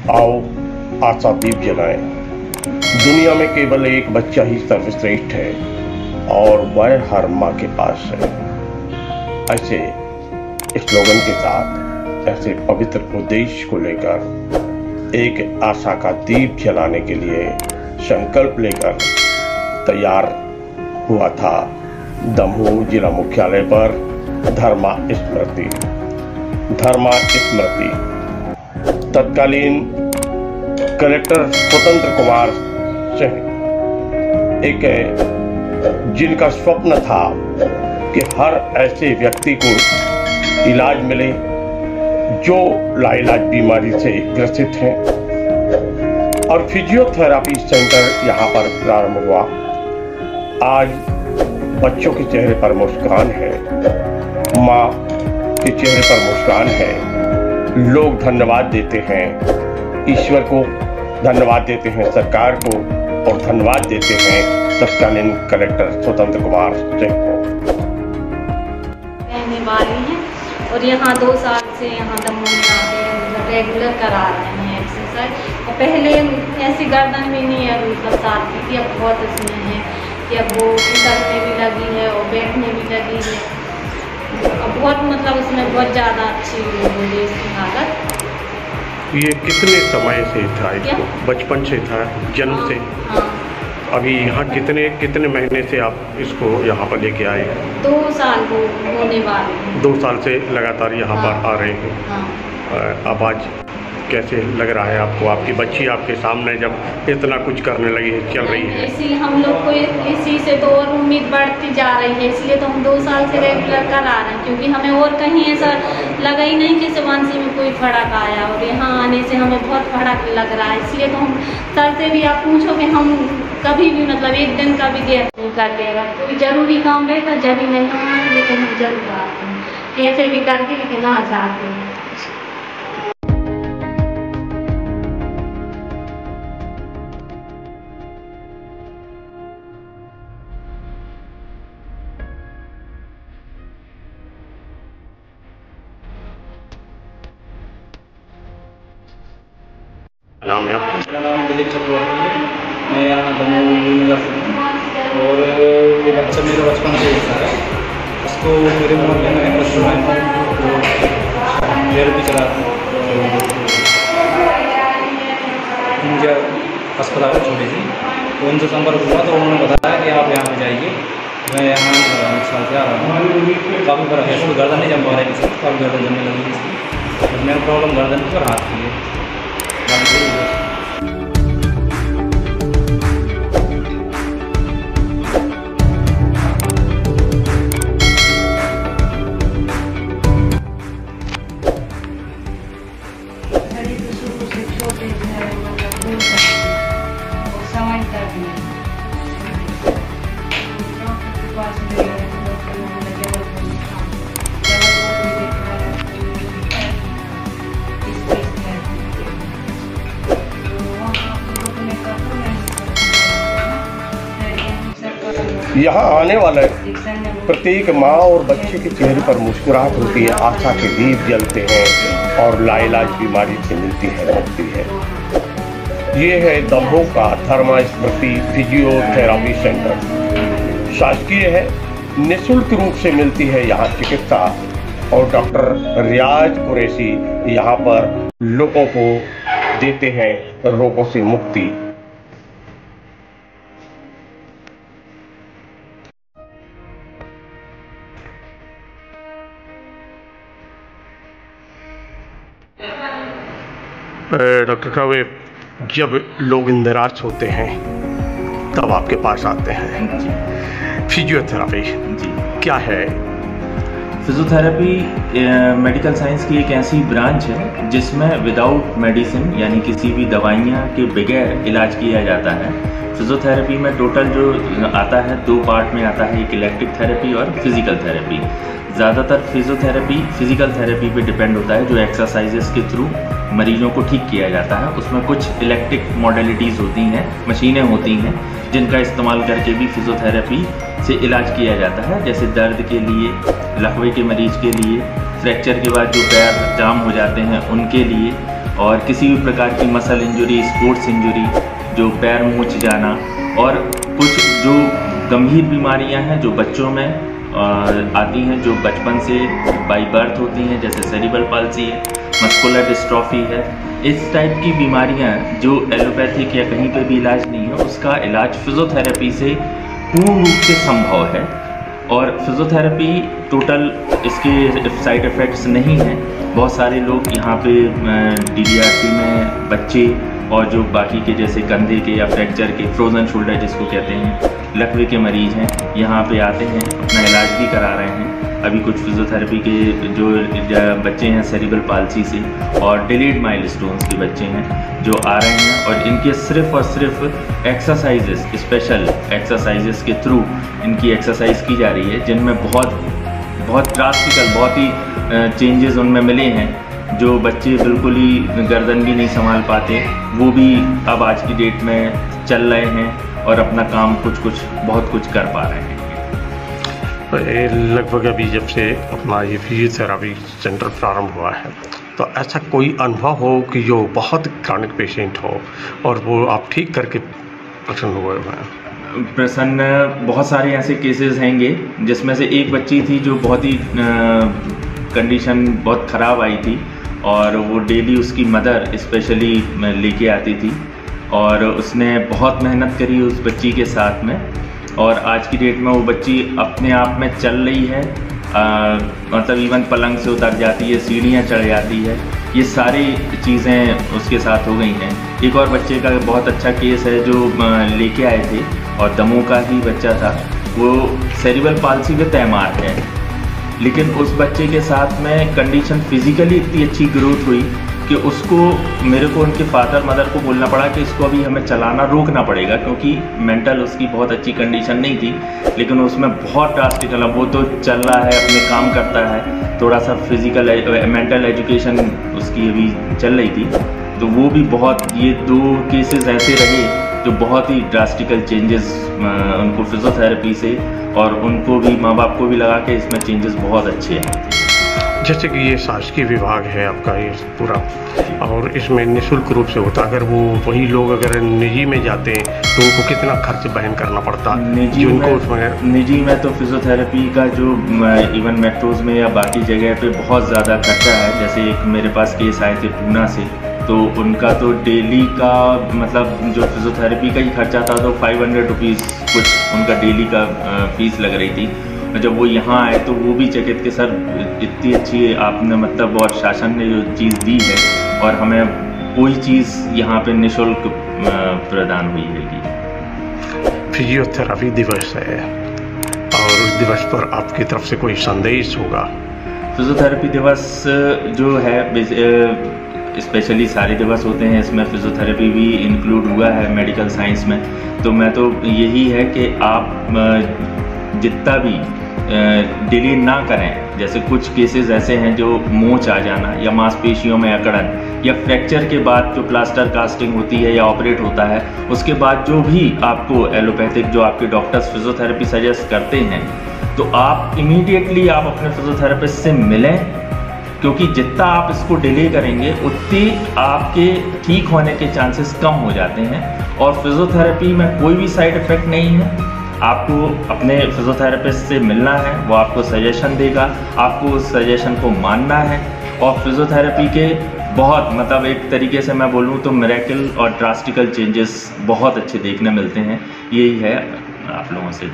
आओ आशा दीप जलाएं। दुनिया में केवल एक बच्चा ही सर्वश्रेष्ठ है और वह हर माँ के पास है। ऐसे स्लोगन के साथ, ऐसे पवित्र उद्देश्य को लेकर एक आशा का दीप जलाने के लिए संकल्प लेकर तैयार हुआ था दमोह जिला मुख्यालय पर धर्मा स्मृति। तत्कालीन कलेक्टर स्वतंत्र कुमार सिंह, एक जिनका स्वप्न था कि हर ऐसे व्यक्ति को इलाज मिले जो लाइलाज बीमारी से ग्रसित हैं, और फिजियोथेरापी सेंटर यहाँ पर प्रारंभ हुआ। आज बच्चों के चेहरे पर मुस्कान है, माँ के चेहरे पर मुस्कान है। लोग धन्यवाद देते हैं, ईश्वर को धन्यवाद देते हैं, सरकार को, और धन्यवाद देते हैं तत्कालीन कलेक्टर स्वतंत्र कुमार सिंह को। रहने वाली हैं और यहाँ 2 साल से यहाँ दमोह में आके रेगुलर करा रहे हैं एक्सरसाइज। और पहले ऐसी गर्दन भी नहीं है, मतलब साथ की थी, अब बहुत इसमें है कि अब वो चलने भी लगी है और बैठने भी लगी है। अब बहुत मतलब उसमें बहुत ज़्यादा अच्छी हो गई इसकी हालत। ये कितने समय से था इसको? बचपन से था, जन्म से? हाँ। अभी यहाँ कितने महीने से आप इसको यहाँ पर लेके आए? 2 साल होने वाले हैं। 2 साल से लगातार यहाँ पर आ रहे हैं। हाँ। अब आज कैसे लग रहा है आपको? आपकी बच्ची आपके सामने जब इतना कुछ करने लगी है, चल रही है। इसी हम लोग को इसी से तो और उम्मीद बढ़ती जा रही है, इसलिए तो हम 2 साल से रेगुलर करा रहे हैं, क्योंकि हमें और कहीं ऐसा लगा ही नहीं कि शिवांशी में कोई फर्क आया, और यहाँ आने से हमें बहुत फर्क लग रहा है। इसलिए तो हम सर से भी आप पूछो कि हम कभी भी मतलब एक दिन का भी गैप नहीं कर देगा। कोई जरूरी काम रहेगा जरूरी नहीं होना, लेकिन हम जरूर आते हैं कैसे भी करके, लेकिन आ जाते हैं। नाम है आपका? मेरा नाम दिलीप चक्रवर्ती है। मैं यहाँ दमोह यूनिवर्सिटी हूँ और ये बच्चा मेरा बचपन से हिस्सा है। उसको मेरे मोहल्ले में एक रेस्टोरेंट है जो थेरेपी चलाते हैं, मुझे अस्पताल में छोड़ी थी, तो उनसे संपर्क हुआ तो उन्होंने बताया कि आप यहाँ पे जाइए। मैं यहाँ 1 साल से आ रहा हूँ। काफ़ी फर्क है, गर्दन नहीं जम पा रही थी, काफ़ी गर्दन जमने लगी थी। मेरा प्रॉब्लम गर्दन पर हाथ की है। यहाँ आने वाले प्रत्येक माँ और बच्चे के चेहरे पर मुस्कुराहट होती है, आशा के दीप जलते हैं और लाइलाज बीमारी से मिलती है मुक्ति है। ये है दमोह का धर्मा स्मृति फिजियोथेरापी सेंटर। शासकीय है, निःशुल्क रूप से मिलती है यहाँ चिकित्सा, और डॉक्टर रियाज कुरैशी यहाँ पर लोगों को देते हैं रोगों से मुक्ति। डॉक्टर साहब, जब लोग निराश होते हैं तब आपके पास आते हैं। फिजियोथेरापी जी क्या है? फिजियोथेरेपी मेडिकल साइंस की एक ऐसी ब्रांच है जिसमें विदाउट मेडिसिन यानी किसी भी दवाइयाँ के बगैर इलाज किया जाता है। फिजियोथेरेपी में टोटल जो आता है 2 पार्ट में आता है, एक इलेक्ट्रिक थेरेपी और फिजिकल थेरेपी। ज़्यादातर फिजियोथेरेपी फिजिकल थेरेपी पे डिपेंड होता है, जो एक्सरसाइजेस के थ्रू मरीजों को ठीक किया जाता है। उसमें कुछ इलेक्ट्रिक मॉडलिटीज़ होती हैं, मशीनें होती हैं जिनका इस्तेमाल करके भी फिजियोथेरेपी से इलाज किया जाता है, जैसे दर्द के लिए, लकवे के मरीज के लिए, फ्रैक्चर के बाद जो पैर जाम हो जाते हैं उनके लिए, और किसी भी प्रकार की मसल इंजरी, स्पोर्ट्स इंजरी, जो पैर मूंछ जाना, और कुछ जो गंभीर बीमारियां हैं जो बच्चों में आती हैं, जो बचपन से बाई बर्थ होती हैं, जैसे सेरिब्रल पाल्सी है, मस्कुलर डिस्ट्रॉफी है। इस टाइप की बीमारियां जो एलोपैथिक या कहीं पे भी इलाज नहीं है, उसका इलाज फिजियोथेरेपी से पूर्ण रूप से संभव है। और फिजियोथेरेपी टोटल इसके साइड इफ़ेक्ट्स नहीं हैं। बहुत सारे लोग यहाँ पे DDRC में बच्चे और जो बाकी के जैसे कंधे के या फ्रैक्चर के, फ्रोज़न शोल्डर जिसको कहते हैं, लकवे के मरीज़ हैं, यहाँ पे आते हैं, अपना इलाज भी करा रहे हैं। अभी कुछ फिजियोथेरेपी के जो बच्चे हैं सेरिब्रल पाल्सी से, और डिलेड माइलस्टोन्स के बच्चे हैं जो आ रहे हैं, और इनके सिर्फ और सिर्फ एक्सरसाइजेस, स्पेशल एक्सरसाइजेस के थ्रू इनकी एक्सरसाइज की जा रही है, जिनमें बहुत ड्रास्टिकल, बहुत ही चेंजेस उनमें मिले हैं। जो बच्चे बिल्कुल ही गर्दन भी नहीं संभाल पाते, वो भी अब आज की डेट में चल रहे हैं और अपना काम बहुत कुछ कर पा रहे हैं। लगभग अभी जब से अपना ये फिजियोथेरेपी सेंटर प्रारंभ हुआ है, तो ऐसा कोई अनुभव हो कि जो बहुत क्रॉनिक पेशेंट हो और वो आप ठीक करके प्रसन्न हुए हैं? प्रसन्न बहुत सारे ऐसे केसेस हैंगे, जिसमें से एक बच्ची थी जो बहुत ही कंडीशन बहुत ख़राब आई थी, और वो डेली उसकी मदर स्पेशली लेके आती थी, और उसने बहुत मेहनत करी उस बच्ची के साथ में, और आज की डेट में वो बच्ची अपने आप में चल रही है, मतलब इवन पलंग से उतर जाती है, सीढ़ियाँ चढ़ जाती है, ये सारी चीज़ें उसके साथ हो गई हैं। एक और बच्चे का बहुत अच्छा केस है जो लेके आए थे, और दमों का ही बच्चा था, वो सेरिब्रल पाल्सी विद MR है, लेकिन उस बच्चे के साथ में कंडीशन फिजिकली इतनी अच्छी ग्रोथ हुई कि उसको, मेरे को उनके फादर मदर को बोलना पड़ा कि इसको अभी हमें चलाना रोकना पड़ेगा, क्योंकि मेंटल उसकी बहुत अच्छी कंडीशन नहीं थी, लेकिन उसमें बहुत ड्रास्टिकल, वो तो चल रहा है, अपने काम करता है, थोड़ा सा फिजिकल मेंटल एजुकेशन उसकी अभी चल रही थी। तो वो भी बहुत, ये 2 केसेस ऐसे रहे जो बहुत ही ड्रास्टिकल चेंजेस उनको फिजियोथेरेपी से, और उनको भी, माँ बाप को भी लगा कि इसमें चेंजेस बहुत अच्छे हैं। जैसे कि ये शासकीय विभाग है आपका ये पूरा, और इसमें निःशुल्क रूप से होता, अगर वो वही लोग अगर निजी में जाते हैं तो उनको कितना खर्च वहन करना पड़ता? निजी में तो फिजियोथेरेपी का जो इवन मेट्रोज में या बाकी जगह पे बहुत ज़्यादा खर्चा है। जैसे एक मेरे पास केस आए थे पूना से, तो उनका तो डेली का, मतलब जो फिजियोथेरेपी का ही खर्चा था, तो 500 रुपीज़ कुछ उनका डेली का फीस लग रही थी। और जब वो यहाँ आए तो वो भी चकित के सर, इतनी अच्छी आपने मतलब, और शासन ने जो चीज़ दी है, और हमें कोई चीज़ यहाँ पे निःशुल्क प्रदान हुई है। फिजियोथेरेपी दिवस है, और उस दिवस पर आपकी तरफ से कोई संदेश होगा? फिजियोथेरेपी दिवस जो है, स्पेशली सारे दिवस होते हैं, इसमें फिजियोथेरेपी भी इंक्लूड हुआ है मेडिकल साइंस में। तो मैं तो यही है कि आप जितना भी डिले ना करें। जैसे कुछ केसेस ऐसे हैं जो मोच आ जाना, या मांसपेशियों में अकड़न, या फ्रैक्चर के बाद जो प्लास्टर कास्टिंग होती है या ऑपरेट होता है, उसके बाद जो भी आपको एलोपैथिक जो आपके डॉक्टर्स फिजियोथेरेपी सजेस्ट करते हैं, तो आप इमीडिएटली आप अपने फिजियोथेरेपिस्ट से मिलें, क्योंकि जितना आप इसको डिले करेंगे उतनी आपके ठीक होने के चांसेस कम हो जाते हैं। और फिजियोथेरेपी में कोई भी साइड इफ़ेक्ट नहीं है। आपको अपने फिजियोथेरेपिस्ट से मिलना है, वो आपको सजेशन देगा, आपको उस सजेशन को मानना है। और फिजियोथेरेपी के बहुत, मतलब एक तरीके से मैं बोलूँ तो मिरेकल और ड्रास्टिकल चेंजेस बहुत अच्छे देखने मिलते हैं। यही है आप लोगों से